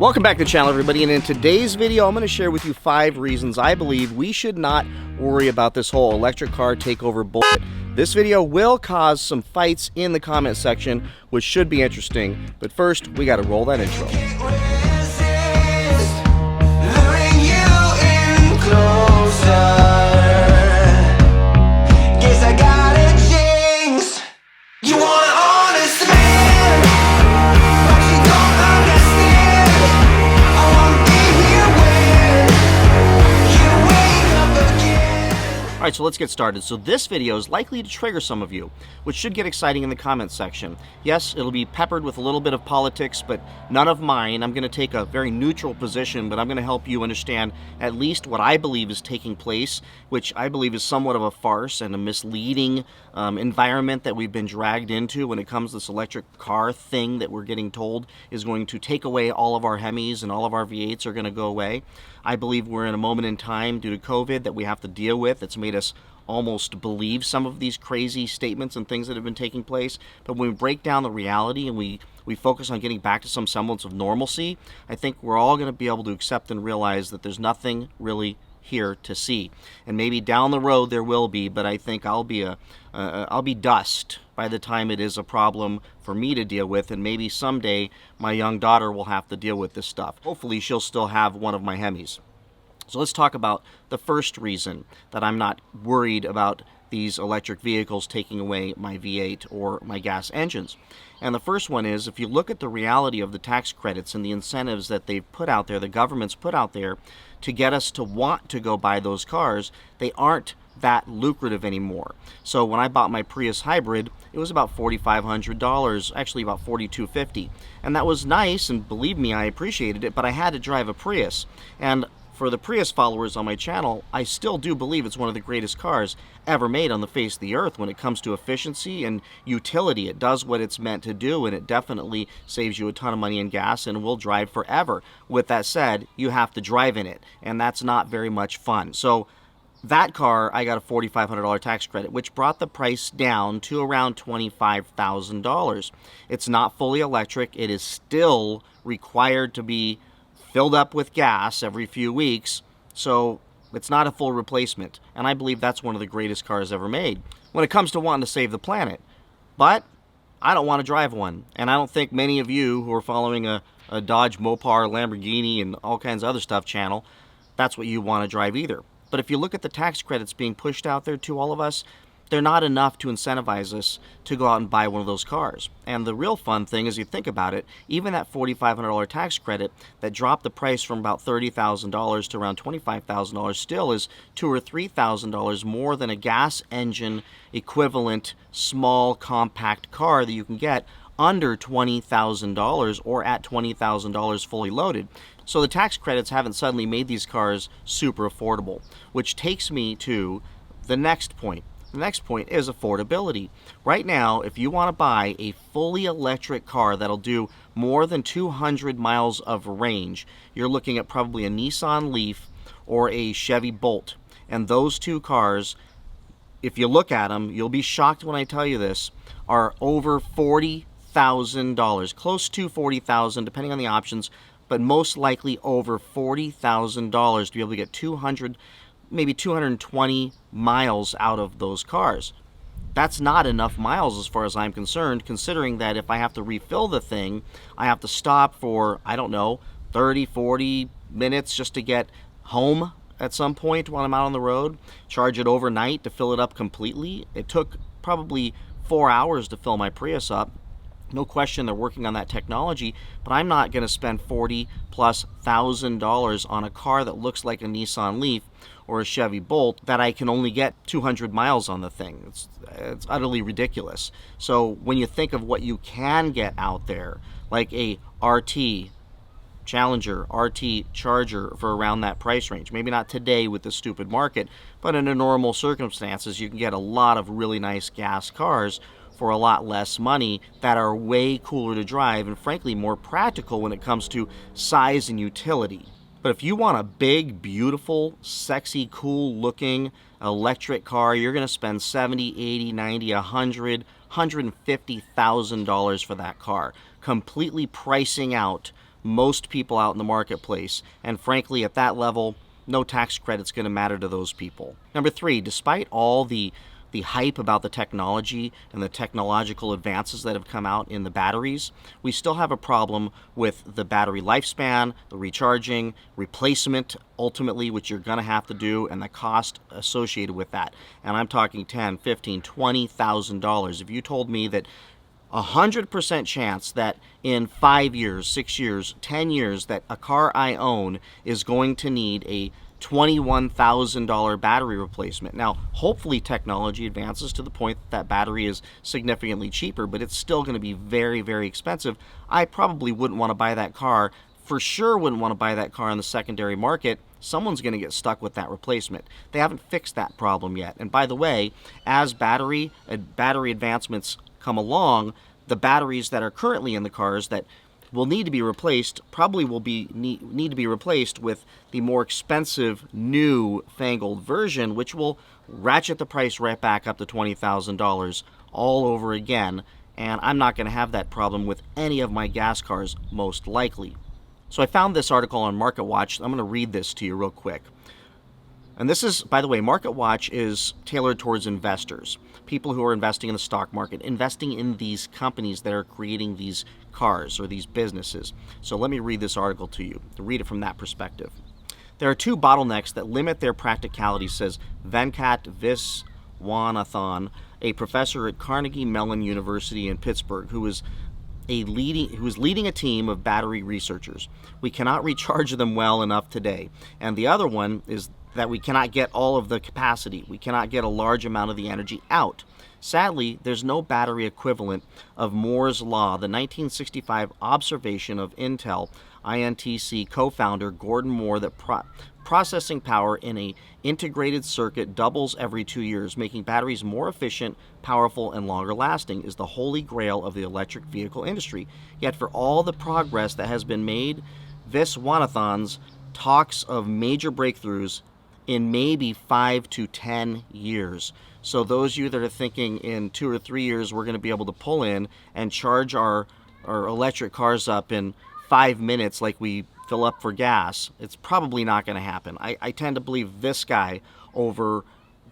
Welcome back to the channel, everybody, and in today's video I'm going to share with you 5 reasons I believe we should not worry about this whole electric car takeover bullshit. This video will cause some fights in the comment section, which should be interesting, but first we got to roll that intro. Alright, so let's get started. So this video is likely to trigger some of you, which should get exciting in the comments section. Yes, it'll be peppered with a little bit of politics, but none of mine. I'm going to take a very neutral position, but I'm going to help you understand at least what I believe is taking place, which I believe is somewhat of a farce and a misleading environment that we've been dragged into when it comes to this electric car thing that we're getting told is going to take away all of our Hemis and all of our V8s are going to go away. I believe we're in a moment in time due to COVID that we have to deal with. It's made us almost believe some of these crazy statements and things that have been taking place. But when we break down the reality and we focus on getting back to some semblance of normalcy, I think we're all going to be able to accept and realize that there's nothing really here to see. And maybe down the road there will be, but I think I'll be dust by the time it is a problem for me to deal with, and maybe someday my young daughter will have to deal with this stuff. Hopefully she'll still have one of my Hemis. So let's talk about the first reason that I'm not worried about these electric vehicles taking away my V8 or my gas engines. And the first one is, if you look at the reality of the tax credits and the incentives that they've put out there, the government's put out there to get us to want to go buy those cars, they aren't that lucrative anymore. So when I bought my Prius hybrid, it was about $4,500, actually about $4,250. And that was nice, and believe me, I appreciated it, but I had to drive a Prius. And for the Prius followers on my channel, I still do believe it's one of the greatest cars ever made on the face of the earth when it comes to efficiency and utility. It does what it's meant to do, and it definitely saves you a ton of money in gas and will drive forever. With that said, you have to drive in it, and that's not very much fun. So that car, I got a $4,500 tax credit, which brought the price down to around $25,000. It's not fully electric. It is still required to be filled up with gas every few weeks, so it's not a full replacement. And I believe that's one of the greatest cars ever made when it comes to wanting to save the planet. But I don't want to drive one, and I don't think many of you who are following a Dodge, Mopar, Lamborghini, and all kinds of other stuff channel, that's what you want to drive either. But if you look at the tax credits being pushed out there to all of us, they're not enough to incentivize us to go out and buy one of those cars. And the real fun thing is, you think about it, even that $4,500 tax credit that dropped the price from about $30,000 to around $25,000 still is $2,000 or $3,000 more than a gas engine equivalent small compact car that you can get under $20,000 or at $20,000 fully loaded. So the tax credits haven't suddenly made these cars super affordable, which takes me to the next point. The next point is affordability. Right now, if you want to buy a fully electric car that'll do more than 200 miles of range, you're looking at probably a Nissan Leaf or a Chevy Bolt. And those two cars, if you look at them, you'll be shocked when I tell you this, are over $40,000, close to $40,000 depending on the options, but most likely over $40,000 to be able to get 200, maybe 220 miles out of those cars. That's not enough miles as far as I'm concerned, considering that if I have to refill the thing, I have to stop for, I don't know, 30, 40 minutes just to get home at some point while I'm out on the road, charge it overnight to fill it up completely. It took probably 4 hours to fill my Prius up. No question they're working on that technology, but I'm not going to spend $40,000+ on a car that looks like a Nissan Leaf or a Chevy Bolt that I can only get 200 miles on the thing. It's utterly ridiculous. So when you think of what you can get out there, like a RT Challenger, RT Charger for around that price range, maybe not today with the stupid market, but in a normal circumstances, you can get a lot of really nice gas cars for a lot less money that are way cooler to drive and frankly more practical when it comes to size and utility. But if you want a big, beautiful, sexy, cool looking electric car, you're going to spend $70, $80, $90, $100, $150,000 for that car, completely pricing out most people out in the marketplace. And frankly, at that level, no tax credit's going to matter to those people. Number three, despite all the hype about the technology and the technological advances that have come out in the batteries, we still have a problem with the battery lifespan, the recharging, replacement ultimately, which you're going to have to do, and the cost associated with that. And I'm talking $10,000, $15,000, $20,000. If you told me that 100% chance that in 5 years, 6 years, 10 years that a car I own is going to need a $21,000 battery replacement. Now, hopefully technology advances to the point that battery is significantly cheaper, but it's still going to be very, very expensive. I probably wouldn't want to buy that car. For sure wouldn't want to buy that car on the secondary market. Someone's going to get stuck with that replacement. They haven't fixed that problem yet. And by the way, as battery advancements come along, the batteries that are currently in the cars that will need to be replaced probably will need to be replaced with the more expensive new fangled version, which will ratchet the price right back up to $20,000 all over again. And I'm not going to have that problem with any of my gas cars, most likely. So I found this article on MarketWatch. I'm going to read this to you real quick. And this is, by the way, MarketWatch is tailored towards investors, people who are investing in the stock market, investing in these companies that are creating these cars or these businesses. So let me read this article to you, to read it from that perspective. There are two bottlenecks that limit their practicality, says Venkat Viswanathan, a professor at Carnegie Mellon University in Pittsburgh, who is leading a team of battery researchers. We cannot recharge them well enough today. And the other one is that we cannot get all of the capacity. We cannot get a large amount of the energy out. Sadly, there's no battery equivalent of Moore's Law, the 1965 observation of Intel INTC co-founder Gordon Moore that processing power in an integrated circuit doubles every 2 years, making batteries more efficient, powerful, and longer lasting is the holy grail of the electric vehicle industry. Yet for all the progress that has been made, Viswanathan's talks of major breakthroughs in maybe 5 to 10 years. So those of you that are thinking in 2 or 3 years we're going to be able to pull in and charge our electric cars up in 5 minutes like we fill up for gas, it's probably not going to happen. I tend to believe this guy over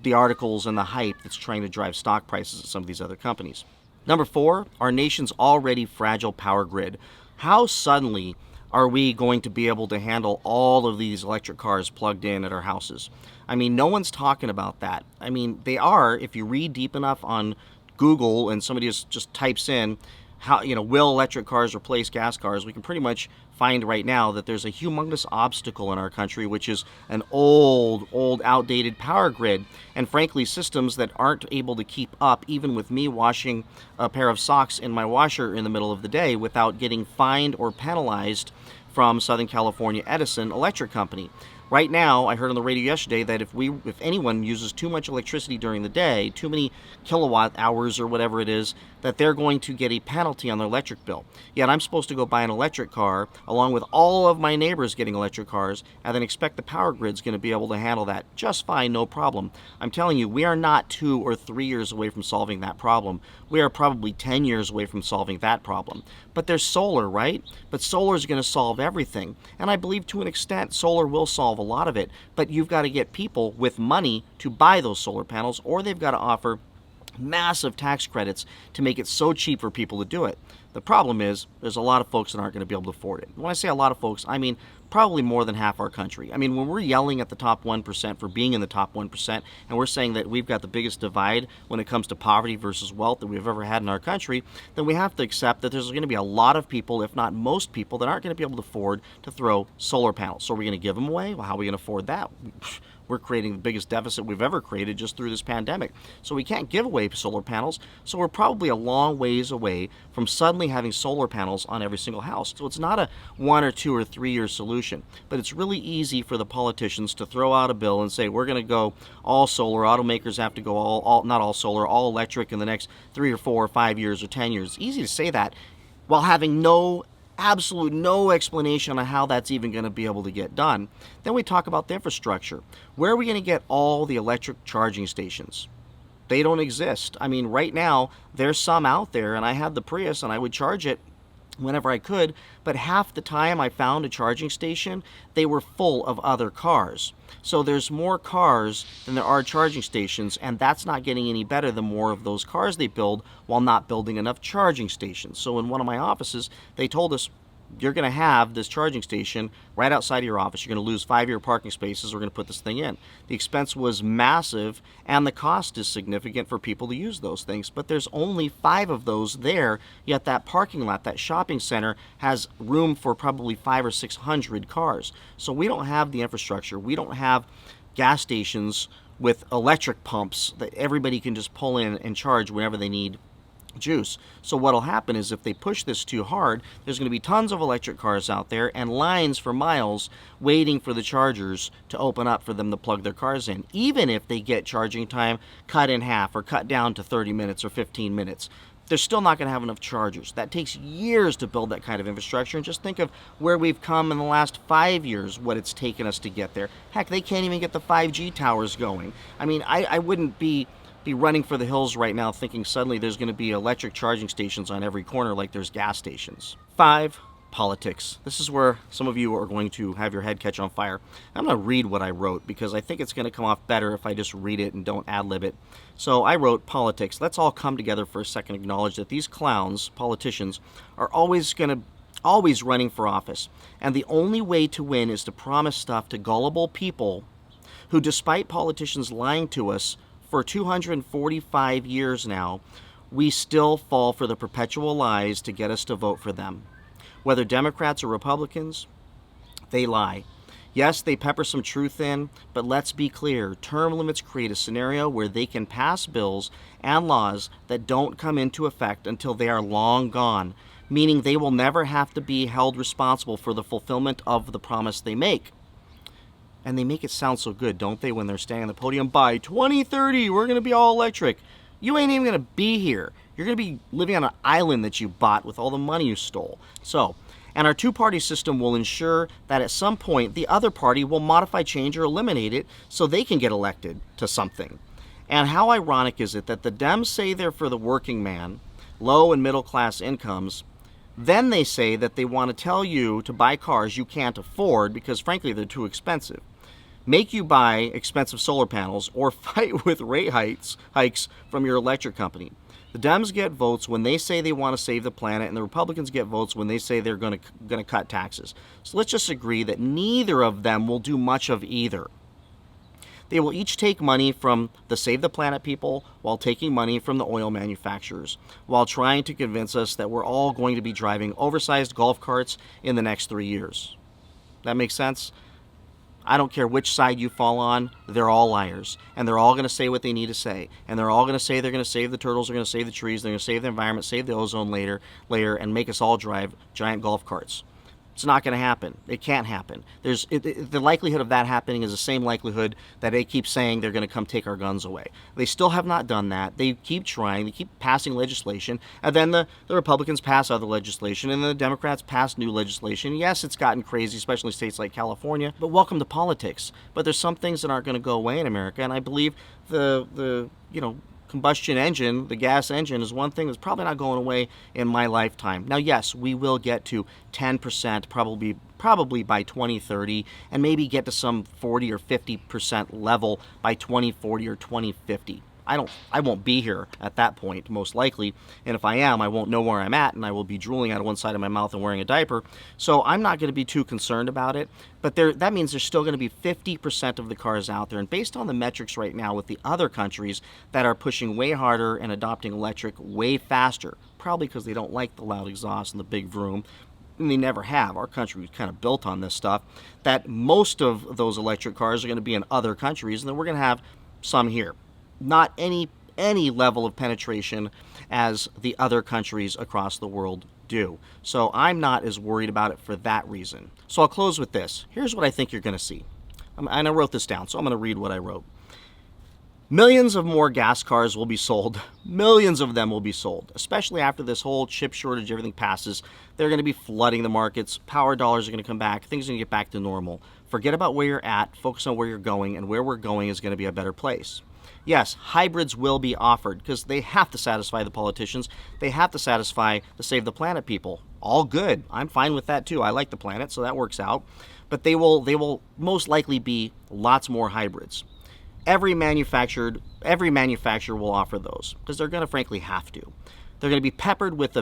the articles and the hype that's trying to drive stock prices at some of these other companies. Number 4, our nation's already fragile power grid. How suddenly are we going to be able to handle all of these electric cars plugged in at our houses? I mean, no one's talking about that. I mean, they are, if you read deep enough on Google and somebody just types in, how, will electric cars replace gas cars, we can pretty much find right now that there's a humongous obstacle in our country, which is an old, outdated power grid, and frankly, systems that aren't able to keep up, even with me washing a pair of socks in my washer in the middle of the day without getting fined or penalized from Southern California Edison Electric Company. Right now, I heard on the radio yesterday that if anyone uses too much electricity during the day, too many kilowatt hours or whatever it is, that they're going to get a penalty on their electric bill. Yet I'm supposed to go buy an electric car along with all of my neighbors getting electric cars and then expect the power grid's going to be able to handle that just fine, no problem. I'm telling you, we are not 2 or 3 years away from solving that problem. We are probably 10 years away from solving that problem. But there's solar, right? But solar is going to solve everything. And I believe to an extent solar will solve a lot of it. But you've got to get people with money to buy those solar panels, or they've got to offer massive tax credits to make it so cheap for people to do it. The problem is there's a lot of folks that aren't going to be able to afford it. When I say a lot of folks, I mean probably more than half our country. I mean, when we're yelling at the top 1% for being in the top 1%, and we're saying that we've got the biggest divide when it comes to poverty versus wealth that we've ever had in our country, then we have to accept that there's going to be a lot of people, if not most people, that aren't going to be able to afford to throw solar panels. So are we going to give them away? Well, how are we going to afford that? We're creating the biggest deficit we've ever created just through this pandemic. So we can't give away solar panels. So we're probably a long ways away from suddenly having solar panels on every single house. So it's not a 1 or 2 or 3 year solution, but it's really easy for the politicians to throw out a bill and say, we're going to go all solar. Automakers have to go not all solar, all electric in the next 3 or 4 or 5 years or 10 years. It's easy to say that while having no explanation on how that's even going to be able to get done. Then we talk about the infrastructure. Where are we going to get all the electric charging stations? They don't exist. I mean, right now, there's some out there, and I had the Prius, and I would charge it whenever I could, but half the time I found a charging station, they were full of other cars. So there's more cars than there are charging stations, and that's not getting any better the more of those cars they build while not building enough charging stations. So in one of my offices, they told us, you're going to have this charging station right outside of your office. You're going to lose 5-year parking spaces. We're going to put this thing in. The expense was massive, and the cost is significant for people to use those things. But there's only 5 of those there, yet that parking lot, that shopping center, has room for probably 500 or 600 cars. So we don't have the infrastructure. We don't have gas stations with electric pumps that everybody can just pull in and charge whenever they need juice. So what'll happen is if they push this too hard, there's going to be tons of electric cars out there and lines for miles waiting for the chargers to open up for them to plug their cars in, even if they get charging time cut in half or cut down to 30 minutes or 15 minutes. They're still not going to have enough chargers. That takes years to build that kind of infrastructure, and just think of where we've come in the last 5 years, what it's taken us to get there. Heck, they can't even get the 5G towers going. I mean, I wouldn't be running for the hills right now thinking suddenly there's going to be electric charging stations on every corner like there's gas stations. 5, politics. This is where some of you are going to have your head catch on fire. I'm going to read what I wrote because I think it's going to come off better if I just read it and don't ad-lib it. So I wrote, politics. Let's all come together for a second and acknowledge that these clowns, politicians, are always running for office. And the only way to win is to promise stuff to gullible people who, despite politicians lying to us, for 245 years now, we still fall for the perpetual lies to get us to vote for them. Whether Democrats or Republicans, they lie. Yes, they pepper some truth in, but let's be clear. Term limits create a scenario where they can pass bills and laws that don't come into effect until they are long gone, meaning they will never have to be held responsible for the fulfillment of the promise they make. And they make it sound so good, don't they, when they're standing on the podium, by 2030, we're going to be all electric. You ain't even going to be here. You're going to be living on an island that you bought with all the money you stole. So, and our two-party system will ensure that at some point the other party will modify, change, or eliminate it so they can get elected to something. And how ironic is it that the Dems say they're for the working man, low and middle class incomes, then they say that they want to tell you to buy cars you can't afford because, frankly, they're too expensive, make you buy expensive solar panels, or fight with rate hikes from your electric company. The Dems get votes when they say they want to save the planet, and the Republicans get votes when they say they're going to cut taxes. So let's just agree that neither of them will do much of either. They will each take money from the Save the Planet people while taking money from the oil manufacturers, while trying to convince us that we're all going to be driving oversized golf carts in the next 3 years. That makes sense? I don't care which side you fall on, they're all liars. And they're all going to say what they need to say. And they're all going to say they're going to save the turtles, they're going to save the trees, they're going to save the environment, save the ozone layer, and make us all drive giant golf carts. It's not going to happen. It can't happen. The likelihood of that happening is the same likelihood that they keep saying they're going to come take our guns away. They still have not done that. They keep trying. They keep passing legislation. And then the Republicans pass other legislation, and the Democrats pass new legislation. Yes, it's gotten crazy, especially in states like California, but welcome to politics. But there's some things that aren't going to go away in America, and I believe the combustion engine, the gas engine, is one thing that's probably not going away in my lifetime. Now, yes, we will get to 10% probably by 2030, and maybe get to some 40 or 50% level by 2040 or 2050. I won't be here at that point, most likely, and if I am, I won't know where I'm at, and I will be drooling out of one side of my mouth and wearing a diaper, so I'm not going to be too concerned about it, but that means there's still going to be 50% of the cars out there, and based on the metrics right now with the other countries that are pushing way harder and adopting electric way faster, probably because they don't like the loud exhaust and the big vroom, and they never have. Our country was kind of built on this stuff, that most of those electric cars are going to be in other countries, and then we're going to have some here. Not any level of penetration as the other countries across the world do. So I'm not as worried about it for that reason. So I'll close with this. Here's what I think you're going to see. And I wrote this down, so I'm going to read what I wrote. Millions of more gas cars will be sold. Millions of them will be sold, especially after this whole chip shortage, everything passes. They're going to be flooding the markets. Power dollars are going to come back. Things are going to get back to normal. Forget about where you're at. Focus on where you're going, and where we're going is going to be a better place. Yes, hybrids will be offered because they have to satisfy the politicians. They have to satisfy the Save the Planet people. All good. I'm fine with that too. I like the planet, so that works out. But they will most likely be lots more hybrids. Every manufacturer will offer those because they're going to frankly have to. They're going to be peppered with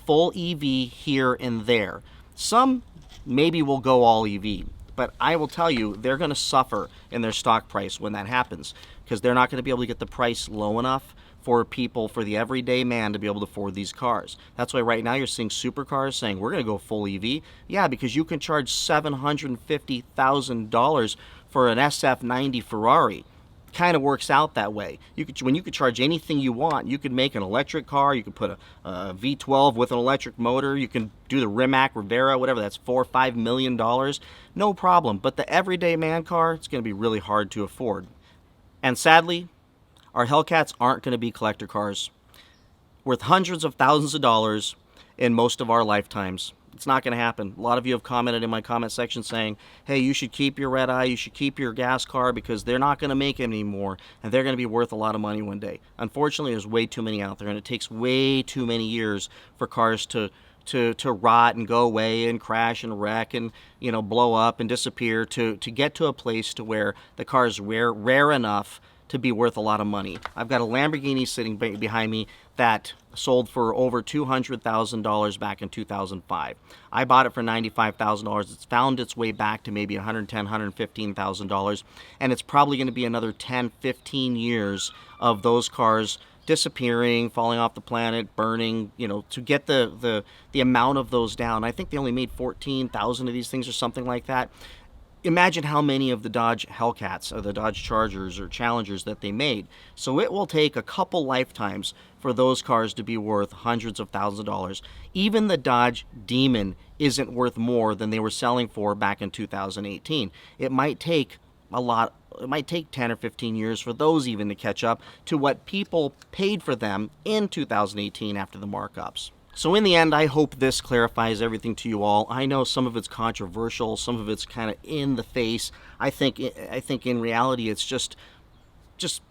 full EV here and there. Some maybe will go all EV, but I will tell you they're going to suffer in their stock price when that happens because they're not going to be able to get the price low enough for people, for the everyday man to be able to afford these cars. That's why right now you're seeing supercars saying we're going to go full EV. Yeah, because you can charge $750,000 for an SF90 Ferrari. Kind of works out that way. When you could charge anything you want, you could make an electric car, you could put a V12 with an electric motor, you can do the Rimac Rivera, whatever, that's $4 or $5 million, no problem. But the everyday man car, it's going to be really hard to afford. And sadly, our Hellcats aren't going to be collector cars worth hundreds of thousands of dollars in most of our lifetimes. It's not going to happen. A lot of you have commented in my comment section saying, hey, you should keep your red eye, you should keep your gas car because they're not going to make it anymore and they're going to be worth a lot of money one day. Unfortunately, there's way too many out there and it takes way too many years for cars to rot and go away and crash and wreck and, you know, blow up and disappear to get to a place to where the car is rare enough to be worth a lot of money. I've got a Lamborghini sitting behind me that sold for over $200,000 back in 2005. I bought it for $95,000. It's found its way back to maybe $110,000, $115,000, and it's probably going to be another 10, 15 years of those cars disappearing, falling off the planet, burning, you know, to get the amount of those down. I think they only made 14,000 of these things or something like that. Imagine how many of the Dodge Hellcats or the Dodge Chargers or Challengers that they made. So it will take a couple lifetimes for those cars to be worth hundreds of thousands of dollars. Even the Dodge Demon isn't worth more than they were selling for back in 2018. It might take a lot. It might take 10 or 15 years for those even to catch up to what people paid for them in 2018 after the markups. So in the end, I hope this clarifies everything to you all. I know some of it's controversial, some of it's kind of in the face. I think in reality it's just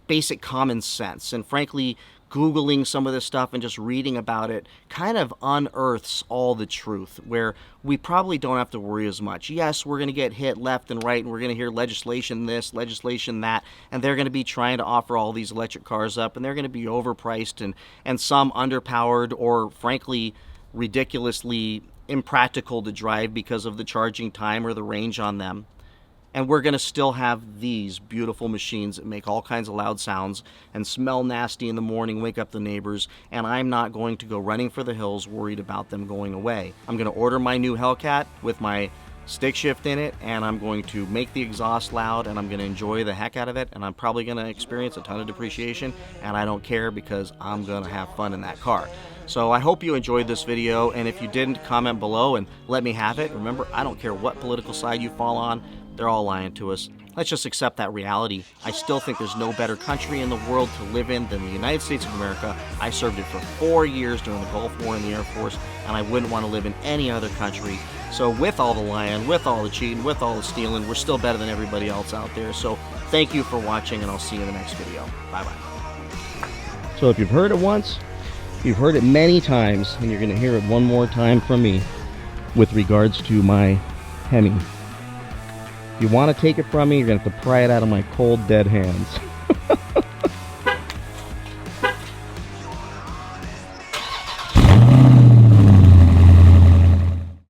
basic common sense. And frankly, Googling some of this stuff and just reading about it kind of unearths all the truth, where we probably don't have to worry as much. Yes, we're going to get hit left and right, and we're going to hear legislation this, legislation that, and they're going to be trying to offer all these electric cars up, and they're going to be overpriced and some underpowered or frankly ridiculously impractical to drive because of the charging time or the range on them. And we're going to still have these beautiful machines that make all kinds of loud sounds and smell nasty in the morning, wake up the neighbors, and I'm not going to go running for the hills worried about them going away. I'm going to order my new Hellcat with my stick shift in it, and I'm going to make the exhaust loud, and I'm going to enjoy the heck out of it, and I'm probably going to experience a ton of depreciation, and I don't care because I'm going to have fun in that car. So I hope you enjoyed this video, and if you didn't, comment below and let me have it. Remember, I don't care what political side you fall on. They're all lying to us. Let's just accept that reality. I still think there's no better country in the world to live in than the United States of America. I served it for 4 years during the Gulf War in the Air Force, and I wouldn't want to live in any other country. So with all the lying, with all the cheating, with all the stealing, we're still better than everybody else out there. So thank you for watching, and I'll see you in the next video. Bye-bye. So if you've heard it once, you've heard it many times, and you're going to hear it one more time from me with regards to my Hemi. If you want to take it from me, you're going to have to pry it out of my cold, dead hands.